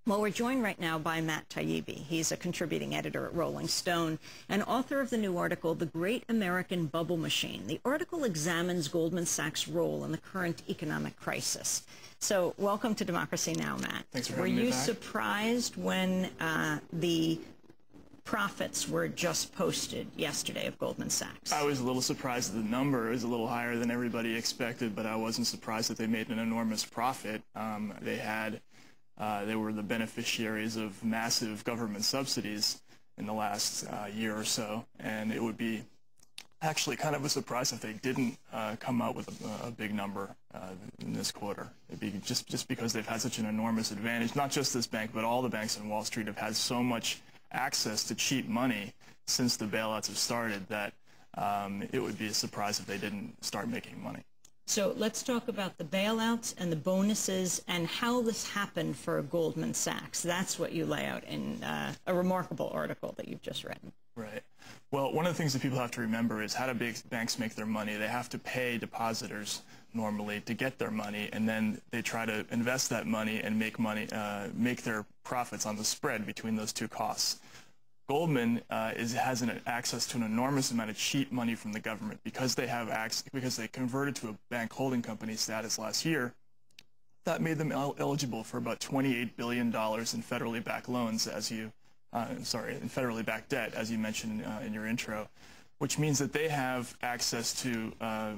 Well, we're joined right now by Matt Taibbi. He's a contributing editor at Rolling Stone and author of the new article, The Great American Bubble Machine. The article examines Goldman Sachs' role in the current economic crisis. So welcome to Democracy Now!, Matt. Thanks for having me back. Were you surprised when the profits were just posted yesterday of Goldman Sachs? I was a little surprised that the number is a little higher than everybody expected, but I wasn't surprised that they made an enormous profit. They were the beneficiaries of massive government subsidies in the last year or so, and it would be actually kind of a surprise if they didn't come out with a big number in this quarter. It'd be just because they've had such an enormous advantage. Not just this bank, but all the banks on Wall Street have had so much access to cheap money since the bailouts have started that it would be a surprise if they didn't start making money. So let's talk about the bailouts and the bonuses and how this happened for Goldman Sachs. That's what you lay out in a remarkable article that you've just written. Right. Well, one of the things that people have to remember is how do big banks make their money? They have to pay depositors normally to get their money, and then they try to invest that money and make their profits on the spread between those two costs. Goldman has access to an enormous amount of cheap money from the government because they converted to a bank holding company status last year. That made them eligible for about $28 billion in federally backed loans, in federally backed debt, as you mentioned in your intro, which means that they have access to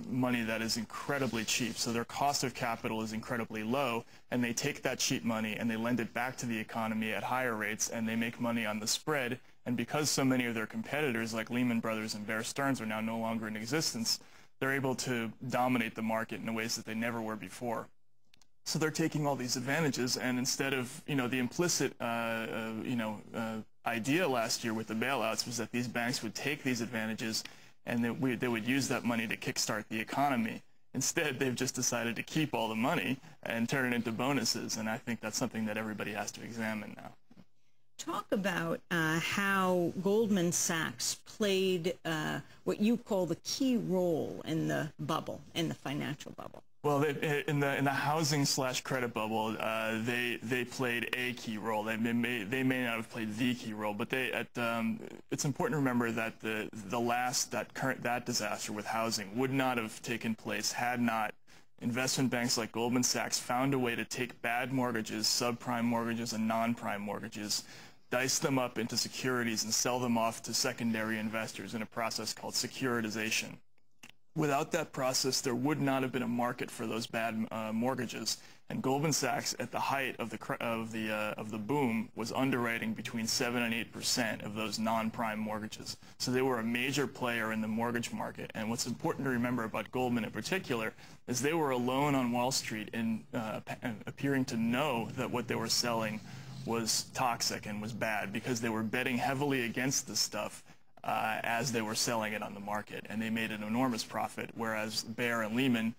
money that is incredibly cheap. So their cost of capital is incredibly low, and they take that cheap money and they lend it back to the economy at higher rates, and they make money on the spread. And because so many of their competitors, like Lehman Brothers and Bear Stearns, are now no longer in existence, they're able to dominate the market in ways that they never were before. So they're taking all these advantages, and instead of, the implicit, idea last year with the bailouts was that these banks would take these advantages and they would use that money to kickstart the economy. Instead, they've just decided to keep all the money and turn it into bonuses, and I think that's something that everybody has to examine now. Talk about how Goldman Sachs played what you call the key role in the bubble, in the financial bubble. Well, in the housing/credit bubble, they played a key role. They may not have played the key role, but it's important to remember that that disaster with housing would not have taken place had not investment banks like Goldman Sachs found a way to take bad mortgages, subprime mortgages, and non-prime mortgages, dice them up into securities, and sell them off to secondary investors in a process called securitization. Without that process, there would not have been a market for those bad mortgages. And Goldman Sachs, at the height of the boom, was underwriting between 7 and 8% of those non-prime mortgages. So they were a major player in the mortgage market. And what's important to remember about Goldman in particular is they were alone on Wall Street in appearing to know that what they were selling was toxic and was bad, because they were betting heavily against this stuff as they were selling it on the market, and they made an enormous profit, whereas Bear and Lehman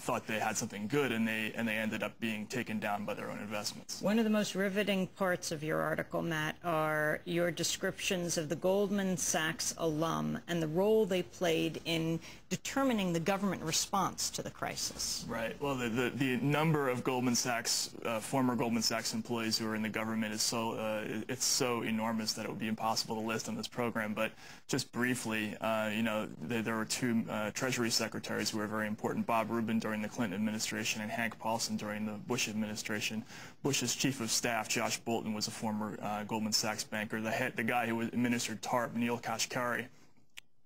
thought they had something good, and they ended up being taken down by their own investments. One of the most riveting parts of your article, Matt, are your descriptions of the Goldman Sachs alum and the role they played in determining the government response to the crisis. Right. Well, the number of Goldman Sachs, former Goldman Sachs employees who are in the government is it's so enormous that it would be impossible to list on this program. But just briefly, there were two Treasury secretaries who were very important: Bob Rubin during the Clinton administration and Hank Paulson during the Bush administration. Bush's chief of staff, Josh Bolten, was a former Goldman Sachs banker. The guy who administered TARP, Neil Kashkari,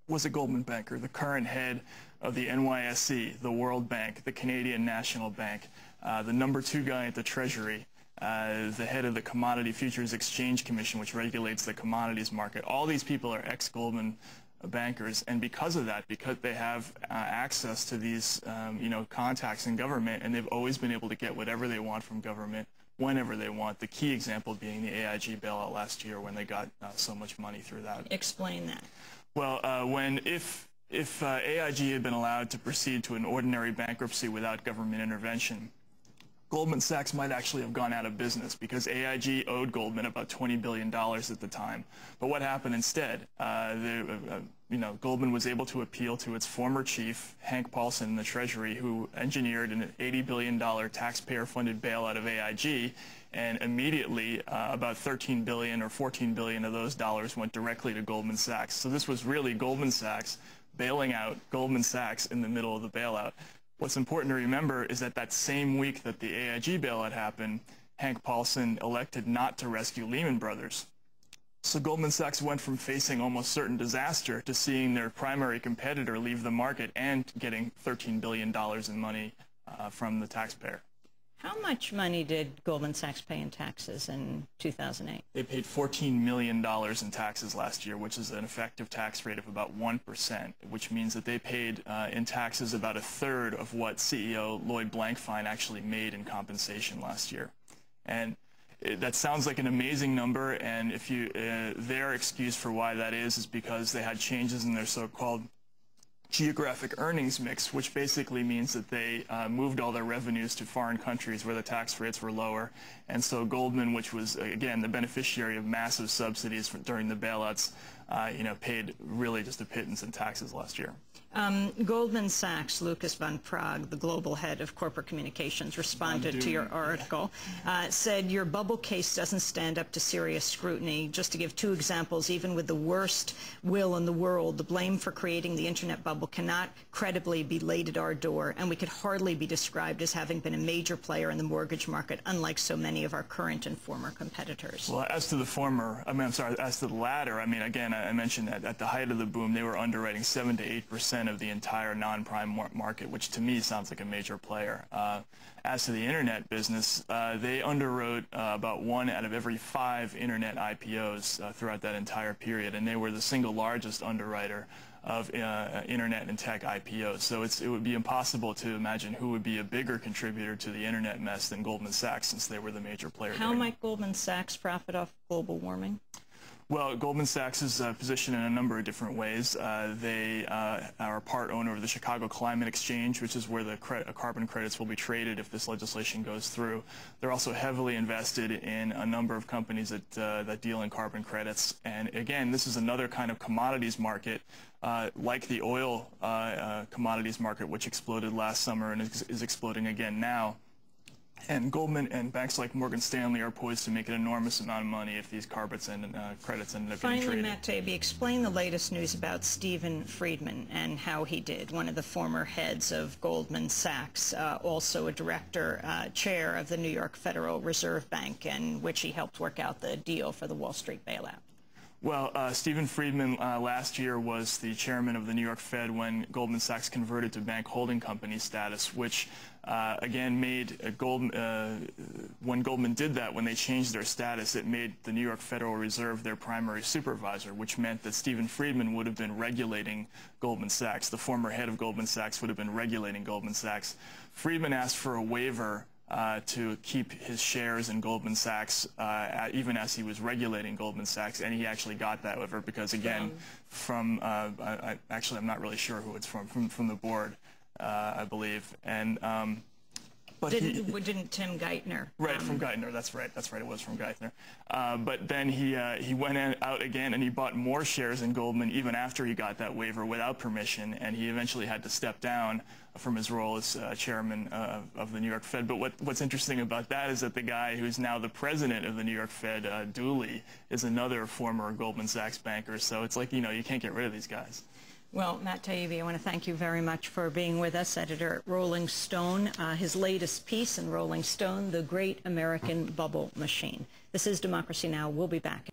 was a Goldman banker. The current head of the NYSE, the World Bank, the Canadian National Bank, the #2 guy at the Treasury, the head of the Commodity Futures Exchange Commission, which regulates the commodities market. All these people are ex-Goldman bankers, and because of that, because they have access to these contacts in government, and they've always been able to get whatever they want from government whenever they want. The key example being the AIG bailout last year, when they got so much money through that. Explain that. Well, if AIG had been allowed to proceed to an ordinary bankruptcy without government intervention, Goldman Sachs might actually have gone out of business, because AIG owed Goldman about $20 billion at the time. But what happened instead? Goldman was able to appeal to its former chief, Hank Paulson, in the Treasury, who engineered an $80 billion taxpayer-funded bailout of AIG, and immediately about $13 billion or $14 billion of those dollars went directly to Goldman Sachs. So this was really Goldman Sachs bailing out Goldman Sachs in the middle of the bailout. What's important to remember is that that same week that the AIG bailout happened, Hank Paulson elected not to rescue Lehman Brothers. So Goldman Sachs went from facing almost certain disaster to seeing their primary competitor leave the market and getting $13 billion in money from the taxpayer. How much money did Goldman Sachs pay in taxes in 2008? They paid $14 million in taxes last year, which is an effective tax rate of about 1%, which means that they paid in taxes about a third of what CEO Lloyd Blankfein actually made in compensation last year. And that sounds like an amazing number, and if you, their excuse for why that is because they had changes in their so-called geographic earnings mix, which basically means that they moved all their revenues to foreign countries where the tax rates were lower. And so Goldman, which was, again, the beneficiary of massive subsidies during the bailouts, paid really just a pittance in taxes last year. Goldman Sachs, Lucas von Prague, the global head of corporate communications, responded to your article, said your bubble case doesn't stand up to serious scrutiny. Just to give two examples, even with the worst will in the world, the blame for creating the internet bubble cannot credibly be laid at our door, and we could hardly be described as having been a major player in the mortgage market, unlike so many of our current and former competitors. Well, as to the former, as to the latter, again, I mentioned that at the height of the boom, they were underwriting 7 to 8% of the entire non-prime market, which to me sounds like a major player. As to the internet business, they underwrote about 1 out of every 5 internet IPOs throughout that entire period, and they were the single largest underwriter of internet and tech IPOs. So it would be impossible to imagine who would be a bigger contributor to the internet mess than Goldman Sachs, since they were the major player. How might Goldman Sachs profit off global warming? Well, Goldman Sachs is positioned in a number of different ways. They are a part owner of the Chicago Climate Exchange, which is where the carbon credits will be traded if this legislation goes through. They're also heavily invested in a number of companies that deal in carbon credits. And again, this is another kind of commodities market, like the oil commodities market, which exploded last summer and is exploding again now. And Goldman and banks like Morgan Stanley are poised to make an enormous amount of money if these credits ended up getting traded. Finally, Matt Taibbi, explain the latest news about Stephen Friedman and how he did, one of the former heads of Goldman Sachs, also a director, chair of the New York Federal Reserve Bank, in which he helped work out the deal for the Wall Street bailout. Well, Stephen Friedman last year was the chairman of the New York Fed when Goldman Sachs converted to bank holding company status, which again made when Goldman did that, when they changed their status, it made the New York Federal Reserve their primary supervisor, which meant that Stephen Friedman would have been regulating Goldman Sachs. The former head of Goldman Sachs would have been regulating Goldman Sachs. Friedman asked for a waiver to keep his shares in Goldman Sachs, even as he was regulating Goldman Sachs, and he actually got that waiver because, again, actually I'm not really sure who it's from the board, I believe, and but didn't Tim Geithner? Right, from Geithner. That's right. It was from Geithner. But then he went out again and he bought more shares in Goldman even after he got that waiver without permission, and he eventually had to step down from his role as chairman of the New York Fed. But what's interesting about that is that the guy who's now the president of the New York Fed, Dooley, is another former Goldman Sachs banker. So it's like, you can't get rid of these guys. Well, Matt Taibbi, I want to thank you very much for being with us, editor at Rolling Stone. His latest piece in Rolling Stone, The Great American Bubble Machine. This is Democracy Now! We'll be back.